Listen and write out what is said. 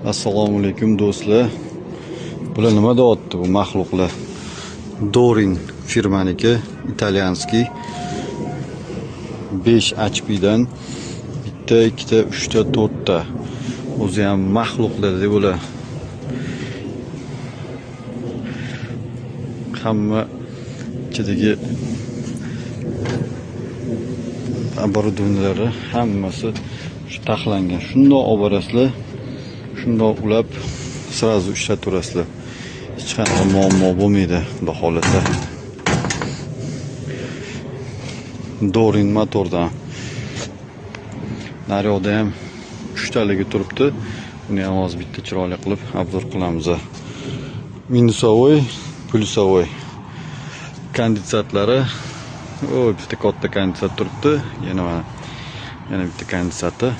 Assalomu alaykum do'stlar. Bular nima deyapti bu mahluqlar? Dorin firmaniki, italyanskiy. 5 HP dan bitta, ikkita, 3ta, 4ta. O'zi ham mahluqlar deb ular. Hamma ichidagi оборудованиялari hammasi shu taxlangan. Shundoq olib borasizlar, shundoq ulab sразу ishlataverasizlar. Hech qanaqa muammo bo'lmaydi bu holatda. Dorin motordan. Naryoqda ham 3 taligi turibdi. Buni ham hozir bitta chiroyli qilib obzor qilamiz. Minusovoy, plyusovoy kondensatorlari. Bitta katta kondensat turibdi. Yana bitta kondensator.